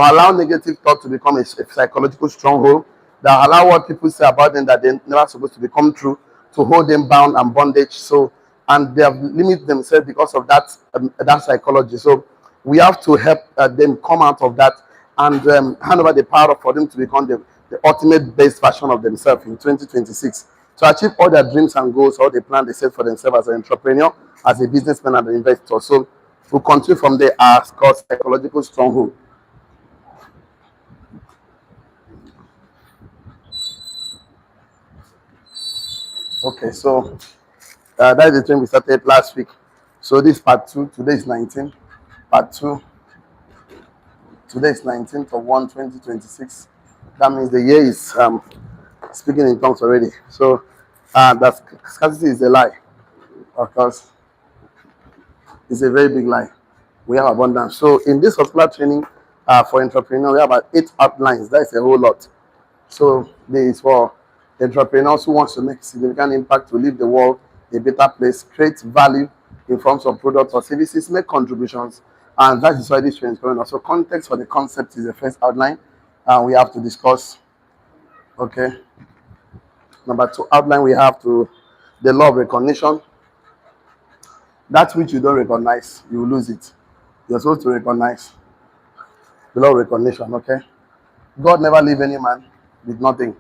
allow negative thought to become a psychological stronghold, that allow what people say about them that they're never supposed to become true, to hold them bound and bondage. So, and they have limited themselves because of that psychology. So we have to help them come out of that and hand over the power for them to become the ultimate best version of themselves in 2026. To achieve all their dreams and goals, all the plan they set for themselves as an entrepreneur, as a businessman, and an investor. So we'll continue from there as called psychological stronghold. Okay, so that is the thing we started last week. So this part two, today is 19. Part two, today is 19th of 1, 2026. That means the year is speaking in tongues already. So that scarcity is a lie. Of course, it's a very big lie. We have abundance. So in this particular training for entrepreneurs, we have about 8 outlines. That's a whole lot. So there is for entrepreneurs who wants to make significant impact, to leave the world a better place, create value in forms of products or services, make contributions, and that is why this training is going on. So context for the concept is the first outline, and we have to discuss. Okay. Number 2 outline, we have to the law of recognition. That which you don't recognize, you will lose it. You're supposed to recognize the law of recognition. Okay. God never leave any man with nothing.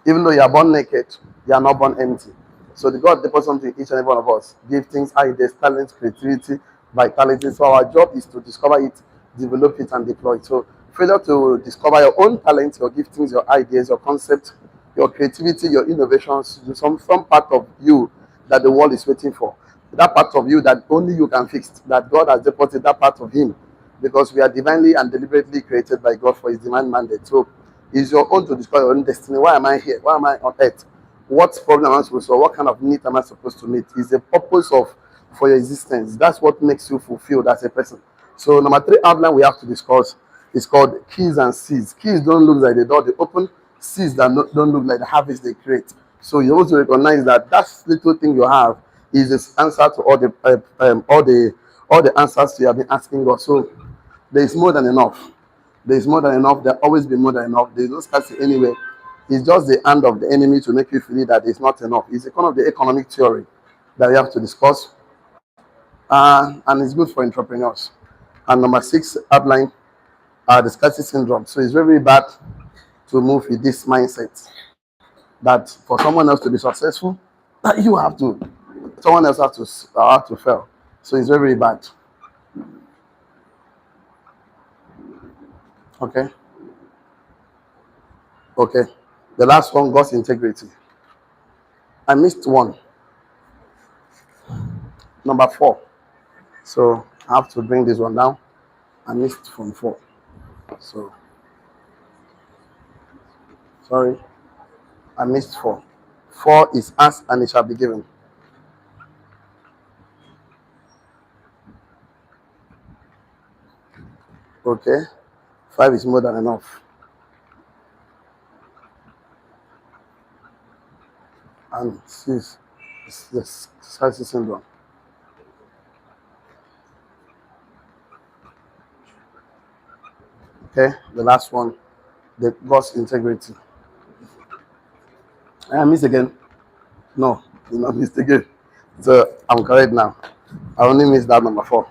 Even though you are born naked, you are not born empty. So the God deposits something in each and every one of us. Give things, ideas, talents, creativity, vitality. So our job is to discover it, develop it, and deploy it. So failure to discover your own talents, your giftings, your ideas, your concepts, your creativity, your innovations, some part of you that the world is waiting for. That part of you that only you can fix, that God has deposited that part of him, because we are divinely and deliberately created by God for his divine mandate. So it's your own to discover your own destiny. Why am I here? Why am I on earth? What problem am I supposed to solve? What kind of need am I supposed to meet? Is the purpose of for your existence. That's what makes you fulfilled as a person. So number 3 outline we have to discuss is called keys and seeds. Keys don't look like the door they open. Seeds that don't look like the harvest they create. So you also recognize that that little thing you have is the answer to all the answers you have been asking God. So there is more than enough. There is more than enough. There always be more than enough. There is no scarcity anywhere. It's just the hand of the enemy to make you feel that it's not enough. It's a kind of the economic theory that we have to discuss, and it's good for entrepreneurs. And number 6 outline the scarcity syndrome. So it's very, very bad to move with this mindset that for someone else to be successful, that you have to, someone else have to fail. So it's very, very bad. Okay. Okay. The last one, God's integrity. I missed one. Number 4. So I have to bring this one down. I missed from 4. So sorry. I missed 4. 4 is asked and it shall be given. Okay. 5 is more than enough. And 6 is the scarcity syndrome. Okay, the last one, the God's integrity. I missed again. No, you not missed again. So I'm correct now. I only missed that number 4.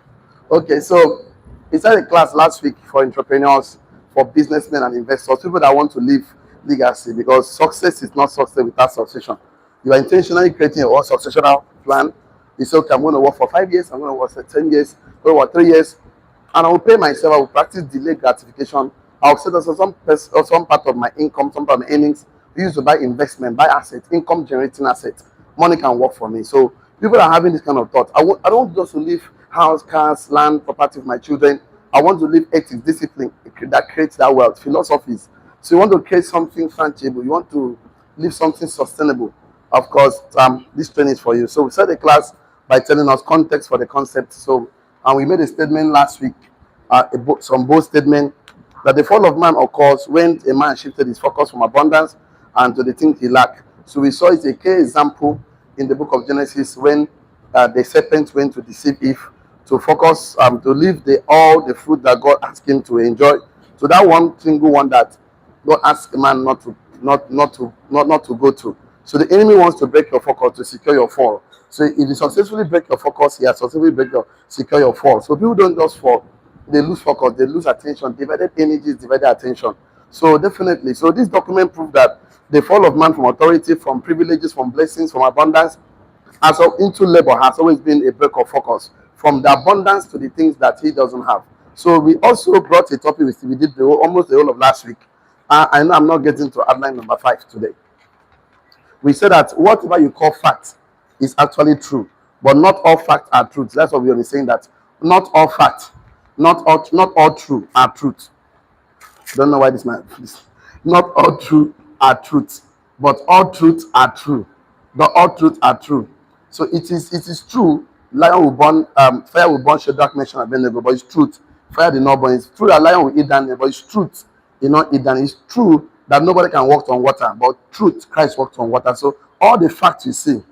Okay, so it's a class last week for entrepreneurs, for businessmen and investors, people that want to live legacy, because success is not success without succession. You are intentionally creating your own successional plan. You say, okay, I'm going to work for 5 years, I'm going to work for 10 years, I'm going to work 3 years, and I will pay myself. I will practice delayed gratification. I will set aside some part of my income, some part of my earnings, use to buy investment, buy assets, income generating assets. Money can work for me. So people are having this kind of thought. I don't want just to leave house, cars, land, property with my children. I want to live ethics, discipline that creates that wealth, philosophies. So you want to create something tangible. You want to live something sustainable. Of course, this training is for you. So we started the class by telling us context for the concept. So, and we made a statement last week, some bold statement, that the fall of man occurs when a man shifted his focus from abundance and to the things he lacked. So we saw it's a clear example in the book of Genesis when the serpent went to deceive Eve to focus, to leave all the fruit that God asked him to enjoy, So that one single one that God asks a man not to go to. So the enemy wants to break your focus to secure your fall. So if you successfully break your focus, he has successfully secure your fall. So people don't just fall, they lose focus, they lose attention, divided energies, divided attention. So definitely, so this document proves that the fall of man from authority, from privileges, from blessings, from abundance, as of into labor has always been a break of focus from the abundance to the things that he doesn't have. So we also brought a topic we did almost the whole of last week. I know I'm not getting to outline number 5 today. We said that whatever you call fact is actually true, but not all facts are truth. That's what we are saying, that not all facts, not all true are truth. Don't know why this man. Not all truth are truth, but all truths are true. But all truths are true. So it is true. Lion will burn, fire will burn Shadrach, Meshach, and Abednego, but it's truth. Fire did not burn. It's true that lion will eat Daniel, but it's truth. You know, eat Daniel. It's true that nobody can walk on water, but truth, Christ walked on water. So all the facts you see,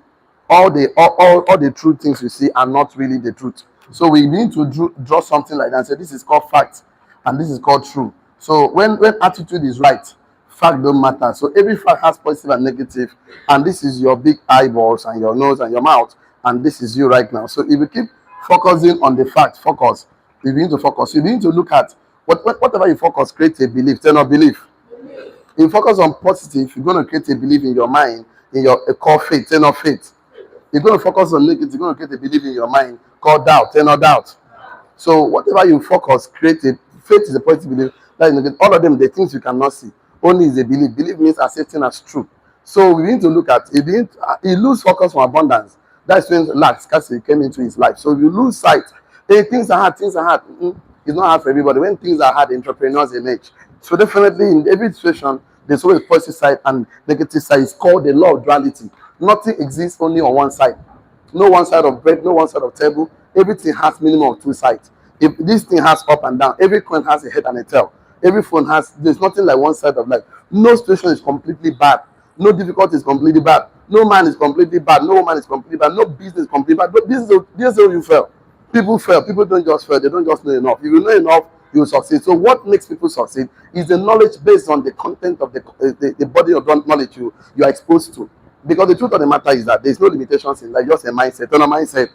all the true things you see are not really the truth. So we need to draw something like that and say this is called fact and this is called true. So when attitude is right, fact don't matter. So every fact has positive and negative, and this is your big eyeballs and your nose and your mouth, and this is you right now. So if you keep focusing on the fact, focus. You begin to focus. You begin to look at whatever you focus, create a belief. Tell not belief. If you focus on positive, you're going to create a belief in your mind, in your called faith. Tell not faith. You're going to focus on negative, you're going to create a belief in your mind called doubt. Tell not doubt. So whatever you focus, create it. Faith is a positive belief. That is all of them, the things you cannot see. Only is a belief. Belief means accepting as true. So we need to look at it. He lose focus from abundance. That's when lack, scarcity came into his life. So if you lose sight, hey, things are hard, things are hard. It's not hard for everybody. When things are hard, entrepreneurs emerge. So definitely in every situation, there's always positive side and negative side. It's called the law of duality. Nothing exists only on one side. No one side of bread, no one side of table. Everything has minimum of two sides. If this thing has up and down, every coin has a head and a tail. Every phone has, there's nothing like one side of life. No situation is completely bad. No difficulty is completely bad. No man is completely bad. No woman is completely bad. No business is completely bad. But this is how you fail. People fail. People don't just fail. They don't just know enough. If you know enough, you will succeed. So what makes people succeed is the knowledge based on the content of the body of knowledge you are exposed to. Because the truth of the matter is that there's no limitations in life, just a mindset, on a mindset.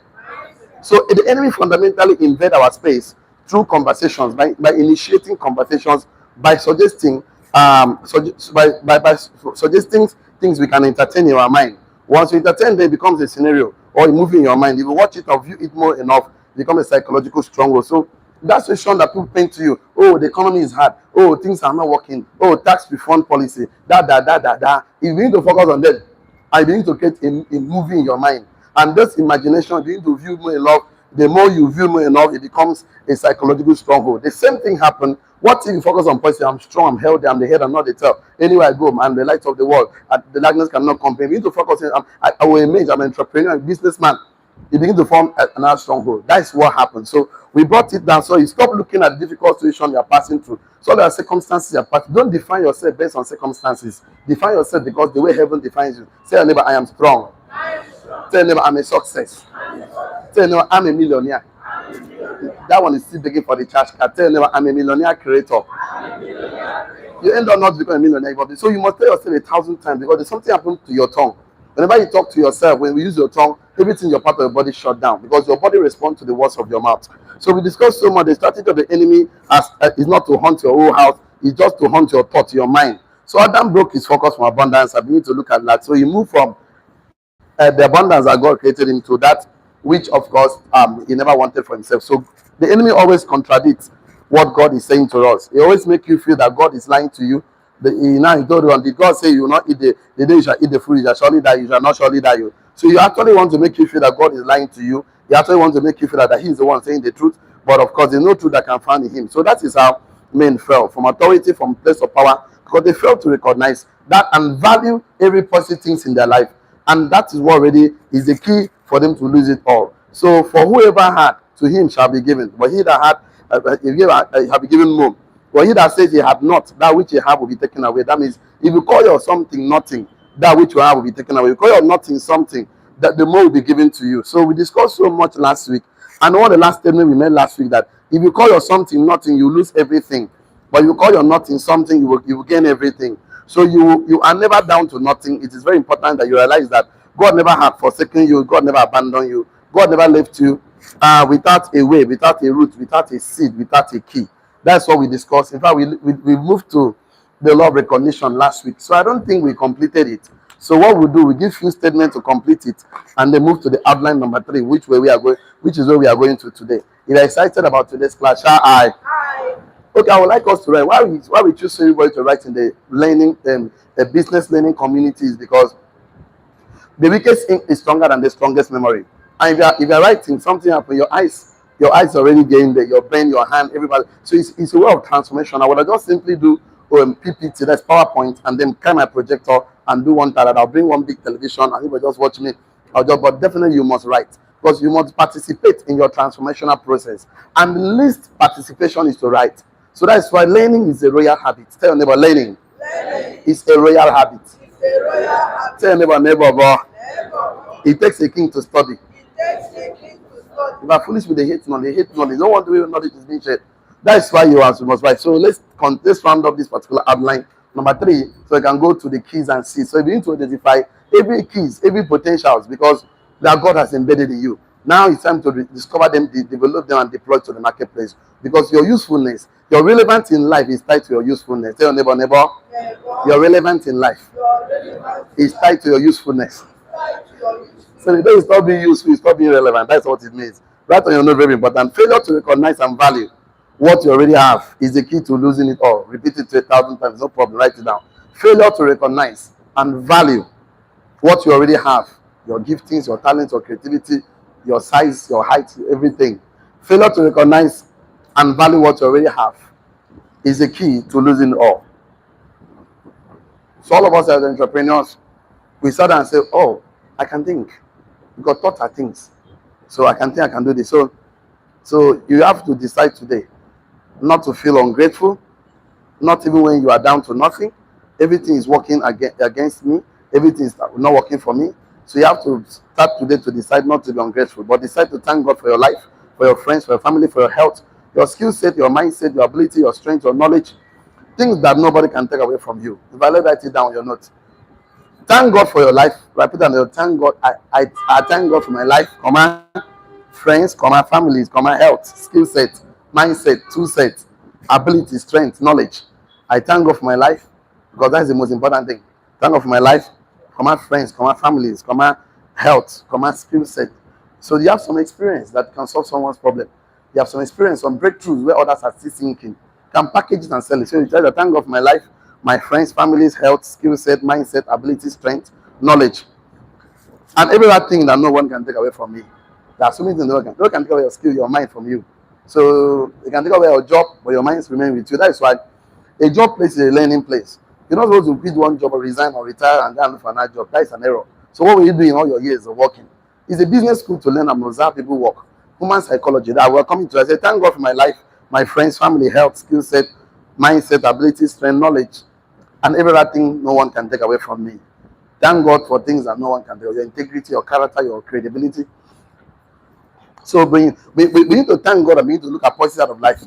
So the enemy fundamentally invade our space through conversations, by initiating conversations, by suggesting by suggesting things we can entertain in our mind. Once you entertain, then it becomes a scenario or a movie in your mind. If you watch it or view it more enough, it becomes a psychological stronghold. So that situation that people paint to you, oh, the economy is hard, oh, things are not working, oh, tax refund policy, If you need to focus on them, I begin to create a movie in your mind. And this imagination, you begin to view more enough. The more you view more enough, it becomes a psychological stronghold. The same thing happened. What if you focus on positive? I'm strong, I'm healthy, I'm the head, I'm not the tail. Anywhere I go, I'm the light of the world. The darkness cannot comprehend. You need to focus on, I will image, I'm an entrepreneur, a businessman. You begin to form another stronghold. That's what happened. So we brought it down. So you stop looking at the difficult situation you're passing through. So there are circumstances you're passing. Don't define yourself based on circumstances. Define yourself because the way heaven defines you. Say your neighbor, I am strong. Tell your neighbor, I'm a success. Tell your neighbor, I'm a millionaire. That one is still begging for the church card. Tell your neighbor, I'm a millionaire creator. You end up not becoming a millionaire. So you must tell yourself 1,000 times because there's something happened to your tongue. Whenever you talk to yourself, when we use your tongue, everything in your part of your body shut down because your body responds to the words of your mouth. So we discussed so much. The strategy of the enemy is not to hunt your whole house, it's just to hunt your thought, your mind. So Adam broke his focus from abundance. I begin to look at that. So he moved from the abundance that God created him to that which, of course, he never wanted for himself. So the enemy always contradicts what God is saying to us. He always makes you feel that God is lying to you. Now he told you, did God say you will not eat the day you shall eat the fruit, you shall surely die, you shall not surely die. So you actually want to make you feel that God is lying to you. You actually want to make you feel that he is the one saying the truth. But of course, there's no truth that can find in him. So that is how men fell from authority, from place of power, because they failed to recognize that and value every positive things in their life. And that is what really is the key for them to lose it all. So for whoever had, to him shall be given. But he that had, shall be given more. But he that says he had not, that which he have will be taken away. That means if you call your something nothing, that which you have will be taken away. If you call your nothing something, that the more will be given to you. So we discussed so much last week. And one of the last statement we made last week that if you call your something nothing, you lose everything. But you call your nothing something, you will gain everything. So you are never down to nothing. It is very important that you realize that God never had forsaken you, God never abandoned you, God never left you without a way, without a root, without a seed, without a key. That's what we discussed. In fact, we moved to the law of recognition last week. So I don't think we completed it. So what we do, we give few statements to complete it, and then move to the outline number 3, which way we are going, which is where we are going to today. If you're excited about today's class, shall I? Hi. Okay, I would like us to write. Why we choose everybody to write in the learning, the business learning communities, because the weakest ink is stronger than the strongest memory. And if you're writing, something happen, your eyes already getting there, your brain, your hand, everybody. So it's a way of transformation. I would just simply do PPT, that's PowerPoint, and then carry my projector and do one tablet. I'll bring one big television, and people just watch me. But definitely you must write, because you must participate in your transformational process. And the least participation is to write. So that's why learning is a royal habit. Tell your neighbor, learning is a royal habit. Tell your neighbor, it takes a king to study. If you are foolish with the hate knowledge, they don't want to hear knowledge is being shared. That's why you must write. So let's round up this particular outline. Number 3, so you can go to the keys and see. So you need to identify every keys, every potentials, because that God has embedded in you. Now it's time to discover them, develop them, and deploy to the marketplace. Because your usefulness, your relevance in life is tied to your usefulness. Tell your neighbor, your relevance in life is tied to your usefulness. So the day you stop being useful, you stop being relevant. That's what it means. Write on your note, very important. Failure to recognize and value what you already have is the key to losing it all. Repeat it 1,000 times, no problem. Write it down. Failure to recognize and value what you already have, your giftings, your talents, your creativity, your size, your height, everything. Failure to recognize and value what you already have is the key to losing it all. So all of us as entrepreneurs, we start and say, oh, I can think. Because thoughts are things. So I can think I can do this. So you have to decide today not to feel ungrateful, not even when you are down to nothing. Everything is working against me. Everything is not working for me. So you have to start today to decide not to be ungrateful, but decide to thank God for your life, for your friends, for your family, for your health, your skill set, your mindset, your ability, your strength, your knowledge, things that nobody can take away from you. If I let write it down on your notes. Thank God for your life. Repeat and thank God. I thank God for my life, friends, families, health, skill set, mindset, tool set, ability, strength, knowledge. I thank God for my life, because that's the most important thing. Thank God for my life, friends, families, health, skill set. So you have some experience that can solve someone's problem. You have some experience, some breakthroughs where others are still thinking. Can package it and sell it. So you tell them, thank God for my life, my friends, families, health, skill set, mindset, ability, strength, knowledge. And every other thing that no one can take away from me. There are so many things no one can take away your skill, your mind from you. So they can take away your job, but your minds remain with you. That is why a job place is a learning place. You're not supposed to quit one job or resign or retire and go and look for another job. That is an error. So what will you do in all your years of working? It's a business school to learn and observe people work. Human psychology. That we're coming to. I say, thank God for my life, my friends, family, health, skill set, mindset, ability, strength, knowledge, and every other thing no one can take away from me. Thank God for things that no one can do. Your integrity, your character, your credibility. So we need to thank God, and we need to look at positive out of life.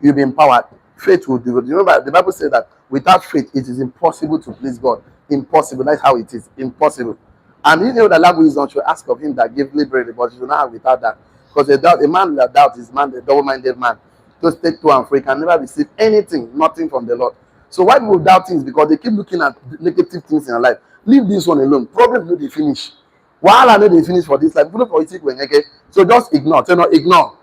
You'll be empowered. Faith will do it. Remember, the Bible says that without faith, it is impossible to please God. Impossible. That's how it is. Impossible. And you know that lack wisdom should ask of him that give liberally, but you should not have without that. Because a man that doubts is a double-minded man. Just take to and fro. He can never receive anything, nothing from the Lord. So why people doubt things? Because they keep looking at negative things in their life. Leave this one alone. Problem no dey finish. While I know they finish for this life, people for it when okay. So just ignore. Tell no ignore.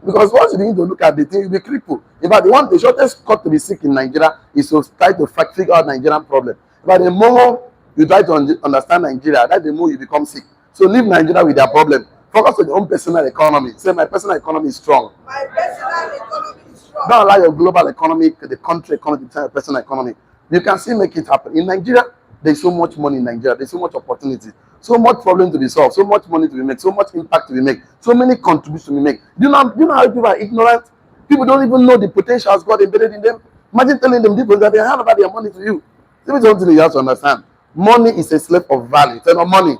Because once you begin to look at the thing, you'll be crippled. In fact, the shortest cut to be sick in Nigeria is to try to figure out Nigerian problem. But the more you try to understand Nigeria, that's the more you become sick. So leave Nigeria with their problem. Focus on your own personal economy. Say, my personal economy is strong. My personal economy is strong. Don't allow your global economy, the country economy, to turn your personal economy. You can still make it happen. In Nigeria, there's so much money in Nigeria. There's so much opportunity. So much problem to be solved. So much money to be made. So much impact to be made. So many contributions to be made. Do you know how people are ignorant? People don't even know the potentials God embedded in them. Imagine telling them people that they hand over their money to you. This is something you have to understand. Money is a slave of value. Tell me, money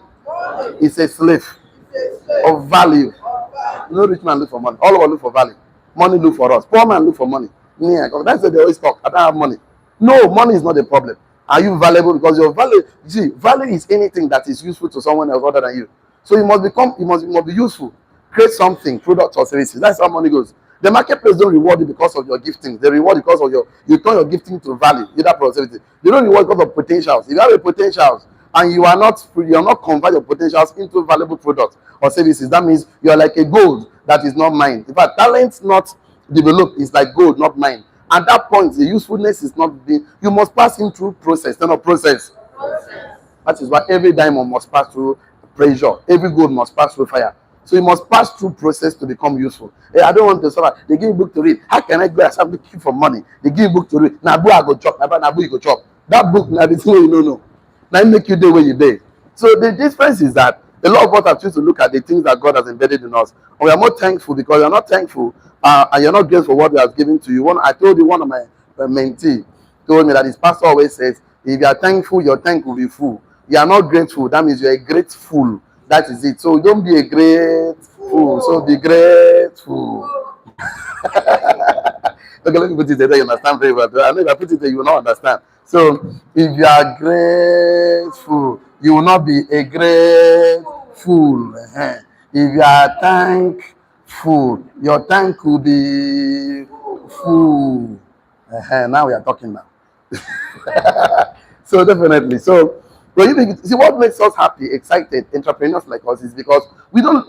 is a slave of value. No rich man look for money. All of us look for value. Money look for us. Poor man look for money. Yeah, that's what they always talk. I don't have money. No, money is not the problem. Are you valuable? Because your value, you see, value is anything that is useful to someone else other than you. So you must become, you must be useful. Create something, product or services. That's how money goes. The marketplace don't reward you because of your gifting. They reward you because of you turn your gifting to value, either productivity. They don't reward because of potentials. If you have a potentials and you are not convert your potentials into valuable products or services, that means you are like a gold that is not mined. In fact, talent not developed is like gold, not mined. At that point, the usefulness is not being. You must pass in through process, not process. That is why every diamond must pass through pressure. Every gold must pass through fire. So you must pass through process to become useful. Hey, I don't want to suffer. They give me book to read. How can I go and start looking for money? They give me book to read. Now, I go chop. Now, you go chop. That book, now, the thing you don't know. Now, it make you do where you do. So the difference is that a lot of us are choosing to look at the things that God has embedded in us. And we are more thankful because you're not thankful and you're not grateful for what He has given to you. I told you, one of my mentee told me that his pastor always says, if you are thankful, your tank will be full. You are not grateful, that means you're a grateful. That is it. So don't be a grateful. So be grateful. Okay, let me put it there. You understand very well. I know if I put it there, you will not understand. So if you are grateful, you will not be a grateful. If you are thankful, your tank will be full. Now we are talking now. So definitely. So when you see what makes us happy, excited, entrepreneurs like us is because we don't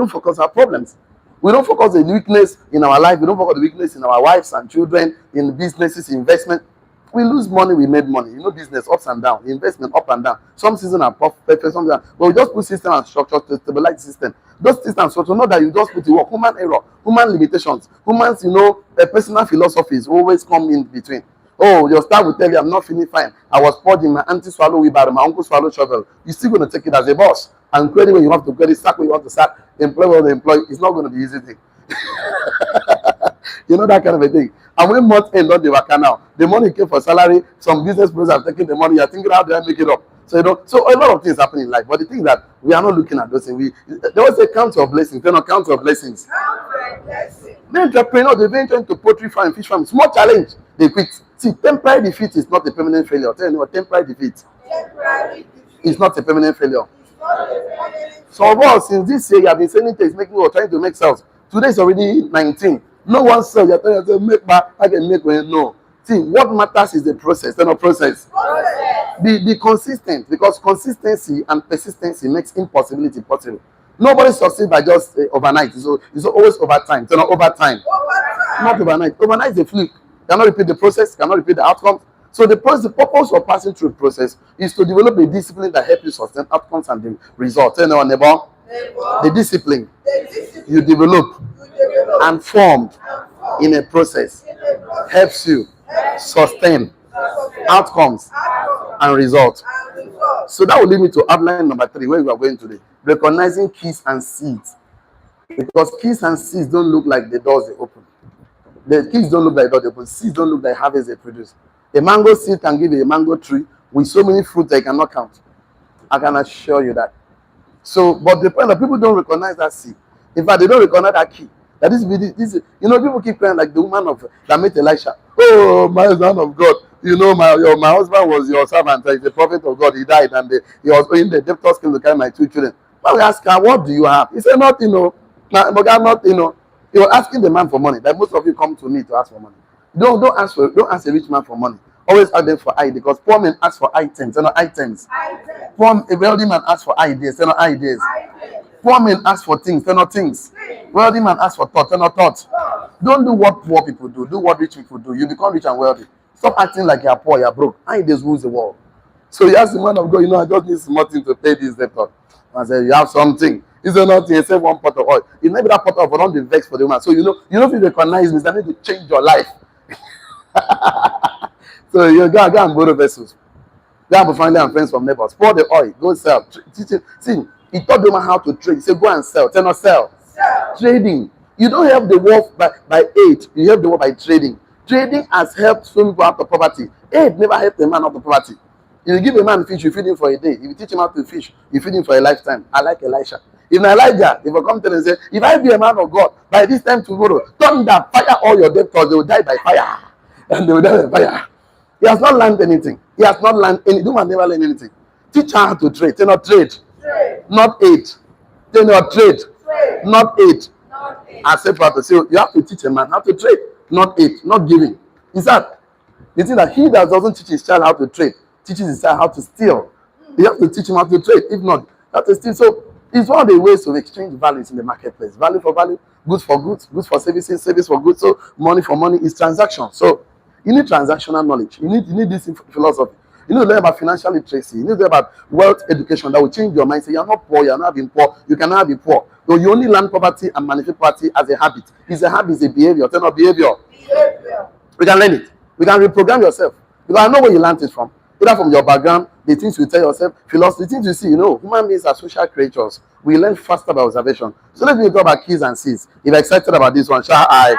focus on our problems. We don't focus on the weakness in our life. We don't focus on the weakness in our wives and children, in businesses, investment. We lose money, we made money. You know, business ups and down, investment up and down. Some seasons are perfect, some seasons. But we just put system and structure to stabilize the system. Those systems and structure, not that you just put the work. Human error, human limitations, humans, personal philosophies always come in between. Oh, your staff will tell you, I'm not feeling fine. I was purging, my auntie swallow wheelbarrow, my uncle swallow shovel. You're still going to take it as a boss. And credit when you have to credit, sack when you want to sack, employ when you employ. It's not going to be easy thing. That kind of a thing. And when month end, not the worker now, the money came for salary. Some business pros are taking the money. You're thinking, how do I make it up? So so a lot of things happen in life. But the thing that we are not looking at those things. There was a count of blessings. Then a count of blessings. The entrepreneur, they went into poultry farm, fish farm. Small challenge, they quit. See, temporary defeat is not a permanent failure. I'll tell you what, temporary defeat is not a permanent failure. So of us, since this year, you have been selling things, making or trying to make sales. Today is already 19. No one sells. You're telling yourself, make back, I can make when no. See, what matters is the process, not process. Be consistent, because consistency and persistency makes impossibility possible. Nobody succeeds by just overnight. So it's always over time. So not over time. Not overnight. Overnight is a fluke. You cannot repeat the process, cannot repeat the outcomes. So the purpose of passing through the process is to develop a discipline that helps you sustain outcomes and the results. Tell your neighbor, the discipline you develop and form in a process helps you sustain outcomes and results. So that will lead me to outline number 3, where we are going today. Recognizing keys and seeds. Because keys and seeds don't look like the doors they open. The keys don't look like doors they open. Seeds don't look like harvest they produce. A mango seed can give you a mango tree with so many fruits that you cannot count. I can assure you that. So, but the point that people don't recognize that seed. In fact, they don't recognize that key. That people keep crying like the woman that met Elisha. Oh, my son of God. My husband was your servant. He's the prophet of God. He died, and he was in the debtors came to carry my 2 children. But we asked her, what do you have? He said, nothing, but I'm not, He was asking the man for money. That most of you come to me to ask for money. Don't ask a rich man for money. Always ask them for ideas, because poor men ask for items, they're not items. A wealthy man asks for ideas, they're not ideas. Poor men ask for things, they're not things. Wealthy man asks for thoughts, they're not thoughts. Don't do what poor people do. Do what rich people do. You become rich and wealthy. Stop acting like you're poor, you're broke. Ideas rules the world. So he asked the man of God, I just need some money to pay this debtor. I said, you have something. He said, nothing. He said, 1 pot of oil. It may be that pot of oil, don't be vexed for the woman. So if you recognize me, I need to change your life. So you go and borrow vessels. Go and family and friends from neighbors. Pour the oil. Go sell. See, he taught them how to trade. He said, go and sell. Tell not sell. Trading. You don't help the world by aid. You help the world by trading. Trading has helped some people out of poverty. Aid never helped a man out of poverty. If you give a man fish, you feed him for a day. If you teach him how to fish, you feed him for a lifetime. I like Elisha. If Elijah, if I come to them and say, if I be a man of God, by this time tomorrow, thunder, fire all your debtors, they will die by fire. And they will die by fire. He has not learned anything. He has not learned anything. Woman never learned anything. Teach her how to trade. Say not trade. Not aid. Say not trade. Not aid. I said to say you have to teach a man how to trade, not aid, not giving. Is that the thing that he that doesn't teach his child how to trade teaches his child how to steal? You have to teach him how to trade. If not, that is still so. It's one of the ways to exchange values in the marketplace. Value for value, goods for goods, goods for services, service for goods. So money for money is transaction. So you need transactional knowledge. You need this philosophy. You need to learn about financial literacy. You need to learn about wealth education that will change your mindset. You're not poor. You're not being poor. You cannot be poor. So you only learn poverty and manifest poverty as a habit. It's a habit. It's a behavior. It's not behavior. We can learn it. We can reprogram yourself. Because I know where you learned it from. Either from your background, the things you tell yourself, philosophy, the things you see. You know, human beings are social creatures. We learn faster by observation. So let me talk about keys and C's. If you're excited about this one, shall I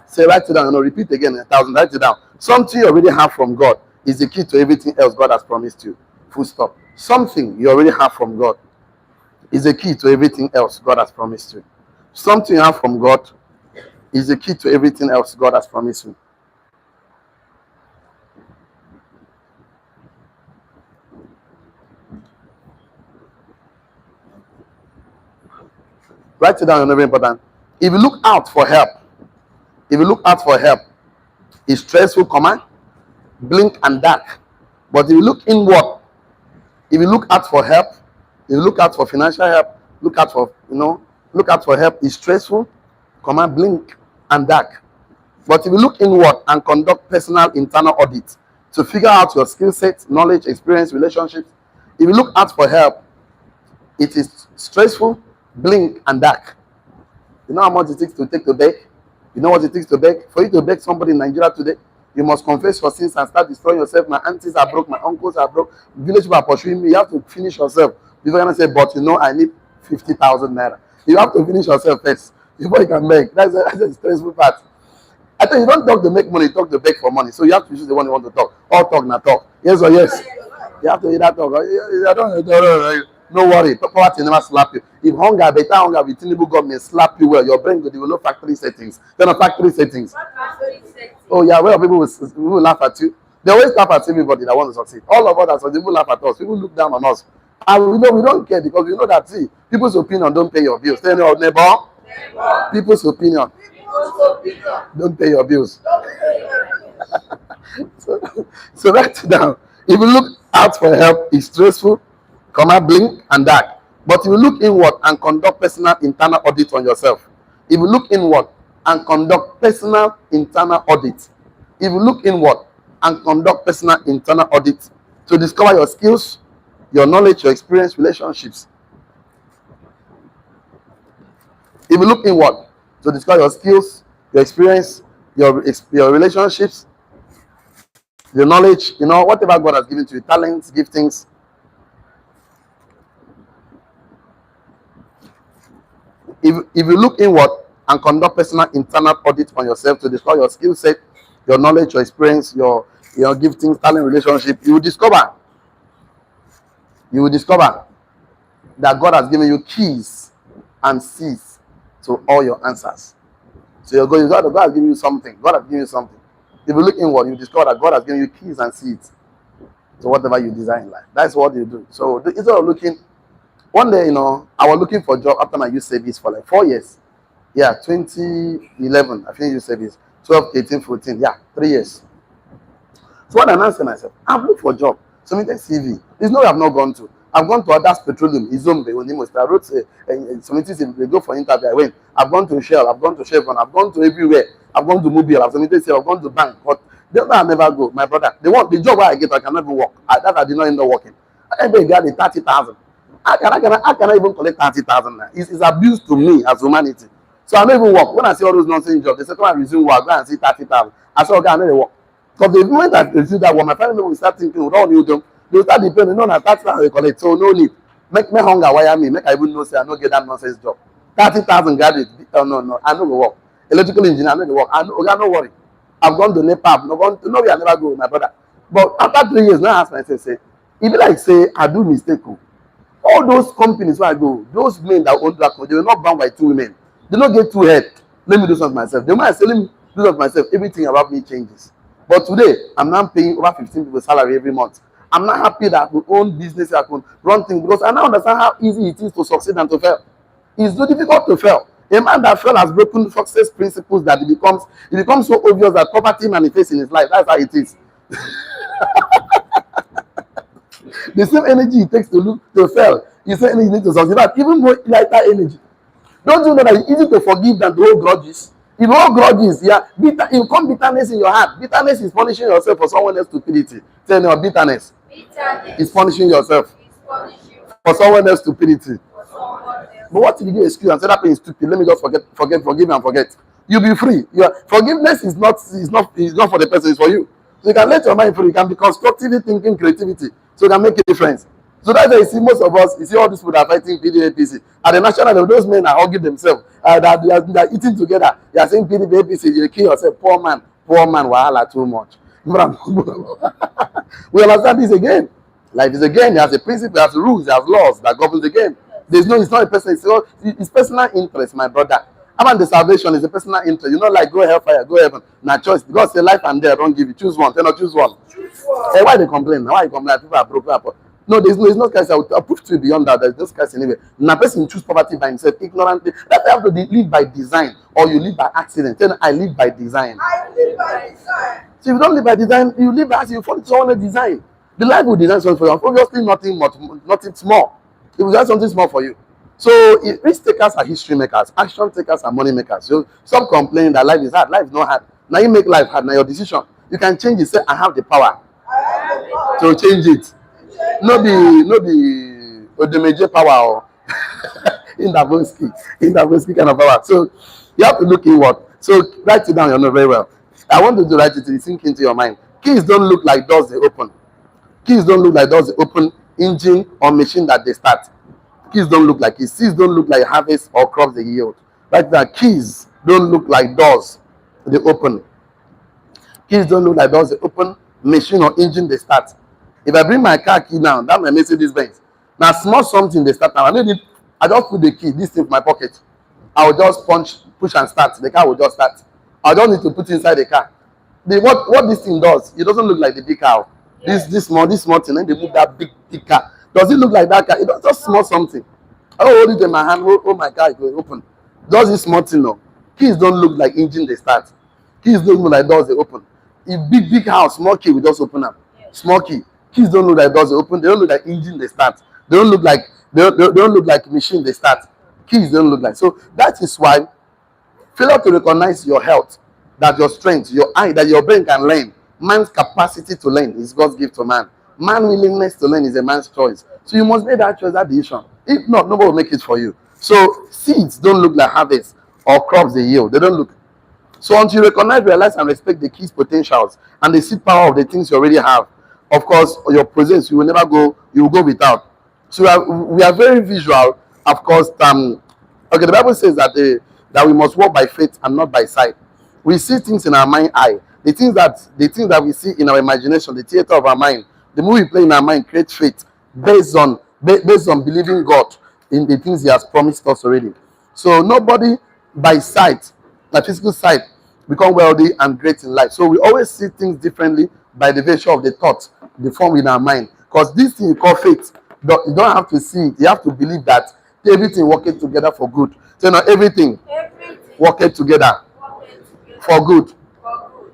say, write it down? No, repeat again 1,000. Write it down. Something you already have from God is the key to everything else God has promised you. Full stop. Something you already have from God is the key to everything else God has promised you. Something you have from God is the key to everything else God has promised you. Write it down, very important. If you look out for help, it's stressful, blink and dark. But if you look inward, if you look out for help, if you look out for financial help, look out for help, it's stressful, blink and dark. But if you look inward and conduct personal internal audit to figure out your skill set, knowledge, experience, relationships, if you look out for help, it is stressful, blink and dark. You know how much it takes to take the beg? You know what it takes to beg? For you to beg somebody in Nigeria today, you must confess your sins and start destroying yourself. My aunties are broke, my uncles are broke, village people are pursuing me. You have to finish yourself before you can say, but you know, I need 50,000 naira. You have to finish yourself first before you can beg. That's the stressful part. I think you don't talk to make money, talk to beg for money. So you have to choose the one you want to talk. All talk, not talk. Yes or yes? You have to either talk. No worry, poverty never slap you. If hunger, better hunger with Tinubu government slap you well, your brain will develop factory settings. Then factory settings. Oh yeah, well people will laugh at you. They always laugh at everybody that wants to succeed. All of us, people laugh at us. People look down on us. And we don't care because we know that people's opinion don't pay your bills. Tell your neighbor, people's opinion don't pay your bills. So write it down. If you look out for help, it's stressful, blink and dark. But if you look inward and conduct personal internal audit on yourself, if you look inward and conduct personal internal audit, if you look inward and conduct personal internal audit to discover your skills, your knowledge, your experience, relationships. If you look inward to discover your skills, your experience, your relationships, your knowledge, whatever God has given to you, talents, giftings. If you look inward and conduct personal internal audit on yourself to discover your skill set, your knowledge, your experience, your giftings, talent, relationship, you will discover that God has given you keys and C's to all your answers. So God has given you something. God has given you something. If you look inward, you discover that God has given you keys and seeds to whatever you desire in life. That's what you do. So instead of looking, one day, I was looking for a job after my youth service for like 4 years. Yeah, 2011, I finished youth service. 12, 18, 14, 3 years. So when I answered myself, I've looked for a job. Submitted CV. There's no way I've not gone to. I've gone to Others Petroleum, Izombe, I wrote submitted, they go for interview. I went. I've gone to Shell, I've gone to Chevron, I've gone to everywhere. I've gone to Mobile, I've submitted, I've gone to bank. But the other I never go. My brother, the job where I get, I cannot even work. I did not end up working. Everybody got the 30,000. I cannot even collect 30,000. It's abuse to me as humanity. So I don't even work. When I see all those nonsense jobs, they say, come and resume work, go and see 30,000. I said, okay, I never work. Because the moment I receive that one, my family will start thinking, we don't need them. They will start depending, no, 30,000 they collect. So no need. Make me hunger wire me. Make I even know, say, I don't get that nonsense job. 30,000 graduate. Oh, no. I don't go work. Electrical engineer, I don't go work. No worry. I've gone to Nepal. No way I never go with my brother. But after 3 years, now I ask myself, say, if like say, I do mistake, All those companies where I go, those men that own that company, they were not bound by two women. They don't get two head. Let me do something myself. The moment I say, let me do something myself, everything about me changes. But today, I'm now paying over 15 people's salary every month. I'm not happy that I could own business, I could run things, because I now understand how easy it is to succeed and to fail. It's so difficult to fail. A man that fail has broken success principles that it becomes so obvious that poverty manifests in his life. That's how it is. The same energy it takes to fail, the same energy you need to succeed. But even more lighter energy. Don't you know that it's easy to forgive than to hold grudges? If you hold grudges, yeah, it will come bitterness in your heart. Bitterness is punishing yourself for someone else's stupidity. Tell me, bitterness is punishing yourself for someone else's stupidity. But what if you give excuse and say that person is stupid? Let me just forgive and forget. You'll be free. Forgiveness is not for the person, it's for you. So you can let your mind free. You can be constructively thinking, creativity. So you can make a difference. So that's why you see most of us, you see all these people that are fighting PDP, APC. At the national level, those men are hugging themselves. They are eating together. They are saying PDP, APC, you kill yourself. Poor man, wahala too much. We understand this again. Life is a game. It has a principle, it has rules, it has laws that govern the game. It's not a person, it's personal interest, my brother. About the salvation is a personal interest. You know, like go hellfire, go heaven. Now choice. God say life and death, don't give you. Choose one. Tell not choose one. Hey, why they complain? Why you complain? People are broke. No, there's no scarcity. I'll prove to you beyond that. There's no scarcity anyway. Now, person choose poverty by himself, ignorantly. That you have to live by design, or you live by accident. Tell me, I live by design. I live by design. So if you don't live by design, you live by accident. You follow someone else's design. The life will design something for you. Obviously, nothing small. It will design something small for you. So risk takers are history makers, action takers are money makers. So stop complaining that life is hard. Life is not hard. Now you make life hard. Now your decision. You can change it. Say, I have the power to change it. No the major power or in the kind of power. So you have to look inward. So write it down, you know very well. I want you to write it to sink into your mind. Keys don't look like doors they open. Keys don't look like doors they open, engine or machine that they start. Keys don't look like keys. Seeds don't look like harvest or crops they yield. Like that, keys don't look like doors they open. Keys don't look like doors they open, machine or engine they start. If I bring my car key now, that my Mercedes Benz. Now small something they start now. I just put the key, this thing in my pocket. I will just push and start. The car will just start. I don't need to put inside the car. What this thing does, it doesn't look like the big car. Yes. This small thing, then they move that big car. Does it look like that car? It does just small something. I hold it in my hand. Oh my car, it will open. Does this small thing no? Keys don't look like engine they start. Keys don't look like doors they open. If big house, small key will just open up. Small key. Keys don't look like doors they open. They don't look like engine they start. They don't look like machine they start. Keys don't look like. So that is why failure to recognize your health, that your strength, your eye, that your brain can learn. Man's capacity to learn is God's gift to man. Man's willingness to learn is a man's choice. So you must make that choice, that decision. If not, nobody will make it for you. So seeds don't look like harvest or crops they yield. They don't look. So until you recognize, realize, and respect the keys potentials and the seed power of the things you already have, of course, your presence, you will never go, you will go without. So we are very visual, of course. Okay, the Bible says that we must walk by faith and not by sight. We see things in our mind eye. The things that we see in our imagination, the theater of our mind, the movie we play in our mind creates faith based on believing God in the things He has promised us already. So nobody by sight, by physical sight, become wealthy and great in life. So we always see things differently by the virtue of the thoughts, the form in our mind. Because this thing you call faith, you don't have to see it. You have to believe that everything working together for good. So now everything working together for good.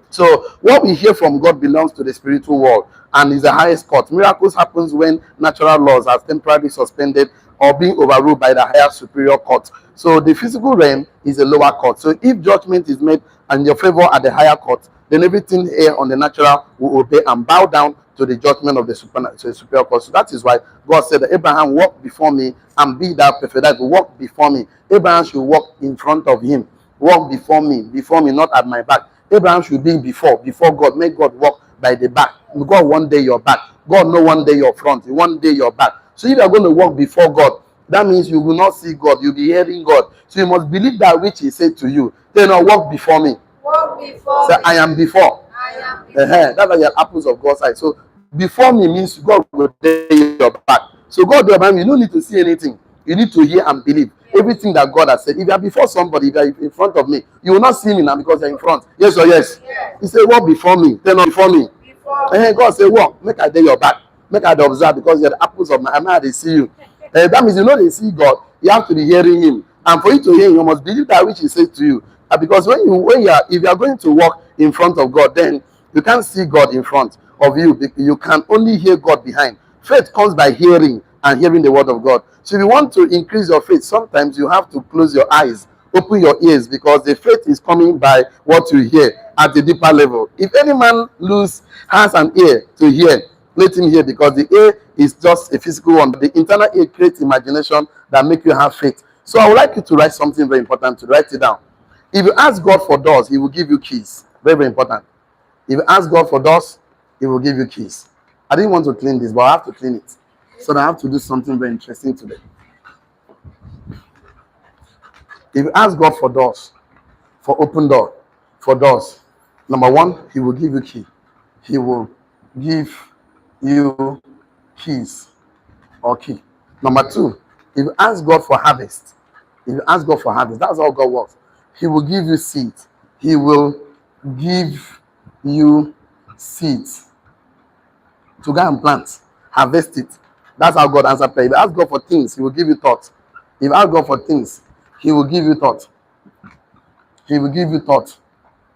So what we hear from God belongs to the spiritual world and is the highest court. Miracles happens when natural laws are temporarily suspended or being overruled by the higher superior court. So the physical realm is a lower court. So if judgment is made in your favor at the higher court, then everything here on the natural will obey and bow down to the judgment of the superior court. So that is why God said that Abraham, walk before me and be thou perfect. That walk before me. Abraham should walk in front of him. Walk before me, not at my back. Abraham should be before God. Make God walk by the back. God one day your back. God no one day your front. One day your back. So if you are going to walk before God, that means you will not see God. You'll be hearing God. So you must believe that which He said to you. Then walk before me. Walk before me. I am before. I am before. That's why you are apples of God's eye. So before me means God will day your back. So God will remind you, you don't need to see anything. You need to hear and believe everything that God has said. If you are before somebody, if you are in front of me, you will not see me now because you're in front. Yes or yes? He said, walk before me. Turn on before me. And then God said, walk. Make I dey your back. Make I dey observe because you're the apples of my eye. They see you. That means you know they see God. You have to be hearing Him. And for you to hear Him, you must believe that which He says to you. Because if you are going to walk in front of God, then you can't see God in front of you. You can only hear God behind. Faith comes by hearing and hearing the word of God. So if you want to increase your faith, sometimes you have to close your eyes, open your ears, because the faith is coming by what you hear at the deeper level. If any man has an ear to hear, let him hear, because the ear is just a physical one. The internal ear creates imagination that make you have faith. So I would like you to write something very important, to write it down. If you ask God for doors, He will give you keys. Very, very important. If you ask God for doors, He will give you keys. I didn't want to clean this, but I have to clean it. So I have to do something very interesting today. If you ask God for doors, for open door, for doors, number one, He will give you key. He will give you keys or key. Number two, if you ask God for harvest, if you ask God for harvest, that's how God works. He will give you seed. He will give you seeds to go and plant, harvest it. That's how God answers prayer. If you ask God for things, He will give you thoughts. If you ask God for things, He will give you thoughts. He will give you thoughts.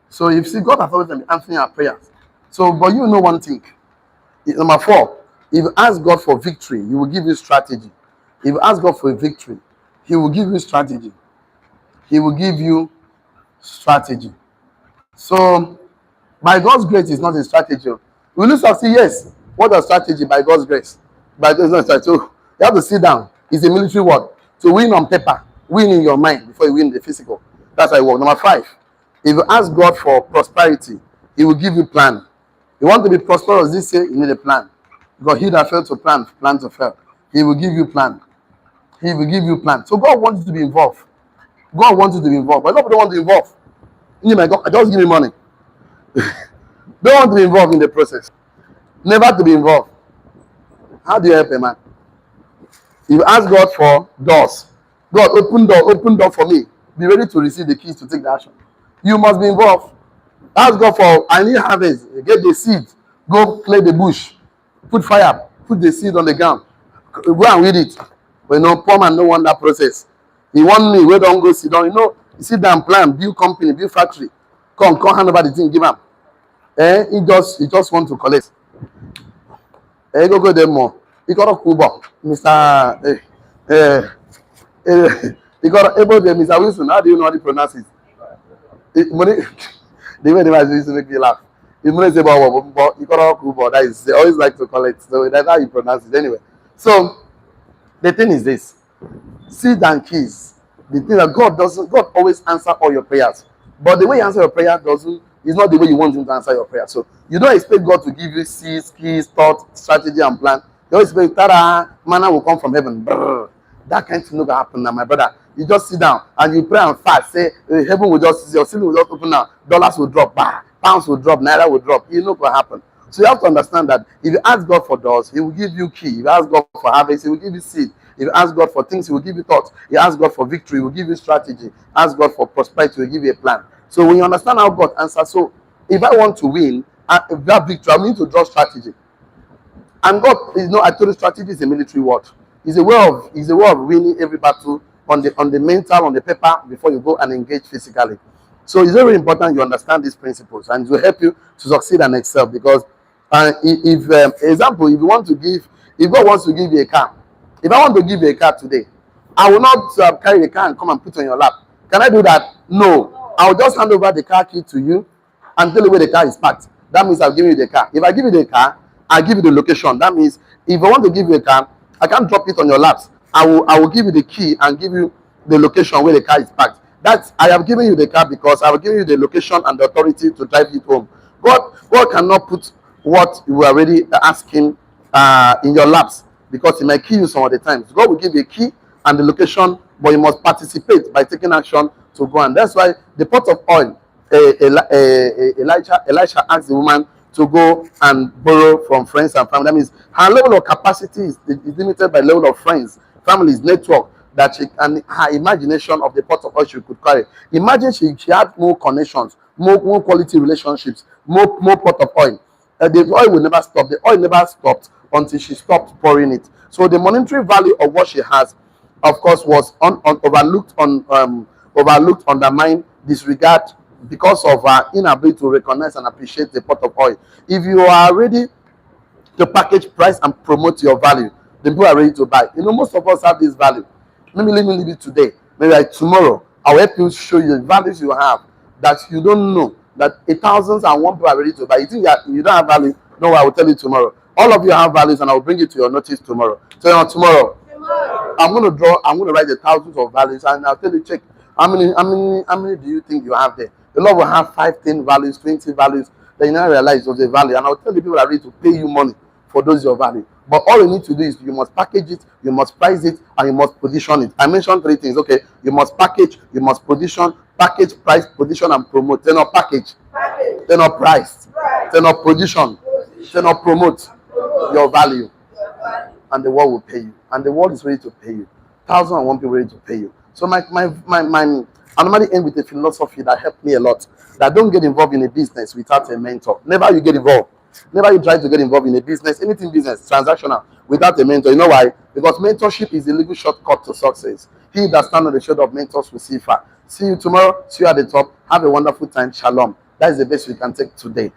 So you see, God has always been answering our prayers. So, but you know one thing. Number four, if you ask God for victory, He will give you strategy. If you ask God for a victory, He will give you strategy. He will give you strategy. So, by God's grace, it's not a strategy. Will you succeed? Yes. What is strategy? By God's grace. By God's grace, not strategy. So, you have to sit down. It's a military word. To win on paper, win in your mind before you win the physical. That's how it works. Number five, if you ask God for prosperity, He will give you plan. You want to be prosperous this year, you need a plan. Because he that failed to plan to fail. He will give you plan. He will give you plan. So God wants you to be involved. God wants you to be involved. But nobody wants to be involved. You my God, just give me money. Don't want to be involved in the process. Never to be involved. How do you help a man? You ask God for doors. God, open door for me. Be ready to receive the keys to take the action. You must be involved. Ask God for, I need harvest. Get the seed. Go clear the bush. Put fire. Put the seed on the ground. Go and read it. But you know, poor man don't want that process. He want me, we don't go sit down. You know, sit down, plan, build company, build factory. Come hand over the thing, give him. He just want to collect. Go there more. He got a Kuba. Mr. He got able there, Mr. Wilson. How do you know how to pronounce it? Money, the way they used to make me laugh. The money say about he got a Kuba. That is, they always like to collect. So that's how you pronounce it anyway. So the thing is this: seed and keys. The thing that God always answer all your prayers. But the way you answer your prayer is not the way you want Him to answer your prayer. So you don't expect God to give you seeds, keys, thought, strategy, and plan. You always expect manna will come from heaven. Brrr. That kind of thing will happen now, my brother. You just sit down and you pray and fast. Say heaven will just, your ceiling will just open now. Dollars will drop, pounds will drop, naira will drop. You know what will happen. So you have to understand that if you ask God for doors, He will give you key. If you ask God for harvest, He will give you seed. If you ask God for things, He will give you thoughts. If you ask God for victory, He will give you strategy. Ask God for prosperity, He will give you a plan. So when you understand how God answers, so if I want to win, if that victory, I need to draw strategy. And God, I told you strategy is a military word. It's a way of winning every battle on the mental, on the paper, before you go and engage physically. So it's very important you understand these principles, and it will help you to succeed and excel. Because example, if God wants to give you a car, if I want to give you a car today, I will not carry the car and come and put it on your lap. Can I do that? No. I will just hand over the car key to you and tell you where the car is parked. That means I've given you the car. If I give you the car, I give you the location. That means if I want to give you a car, I can't drop it on your laps. I will give you the key and give you the location where the car is parked. I have given you the car because I have given you the location and the authority to drive it home. God cannot put what you are already asking in your laps, because He might kill you some of the times. God will give you a key and the location, but you must participate by taking action to go. And that's why the pot of oil, Elisha asked the woman to go and borrow from friends and family. That means her level of capacity is limited by level of friends, families, network that she and her imagination of the pot of oil she could carry. Imagine she had more connections, more quality relationships, more pot of oil. The oil will never stop. The oil never stopped until she stopped pouring it. So the monetary value of what she has, of course, was overlooked, overlooked, undermined, disregard because of her inability to recognize and appreciate the pot of oil. If you are ready to package, price, and promote your value, then people are ready to buy. Most of us have this value. Maybe let me leave it today. Maybe like tomorrow, I'll help you show you the values you have that you don't know. That 1,001 people are ready to buy. You think you don't have value? No, I will tell you tomorrow. All of you have values, and I will bring it to your notice tomorrow. So tomorrow, I'm gonna write the thousands of values, and I'll tell you, check how many do you think you have there? The Lord will have 5, 10 values, 20 values. Then you now realize it was a value, and I'll tell the people that are ready to pay you money for those your value. But all you need to do is you must package it, you must price it, and you must position it. I mentioned 3 things. Okay, you must package, you must position, package, price, position, and promote. Then not package, then not price, then not position, then not promote your value, and the world will pay you, and the world is ready to pay you. 1,001 people ready to pay you. So I normally end with a philosophy that helped me a lot. That don't get involved in a business without a mentor. Never you get involved. Never you try to get involved in a business, anything business, transactional, without a mentor. You know why? Because mentorship is a legal shortcut to success. He that stands on the shoulder of mentors will see far. See you tomorrow. See you at the top. Have a wonderful time. Shalom. That is the best we can take today.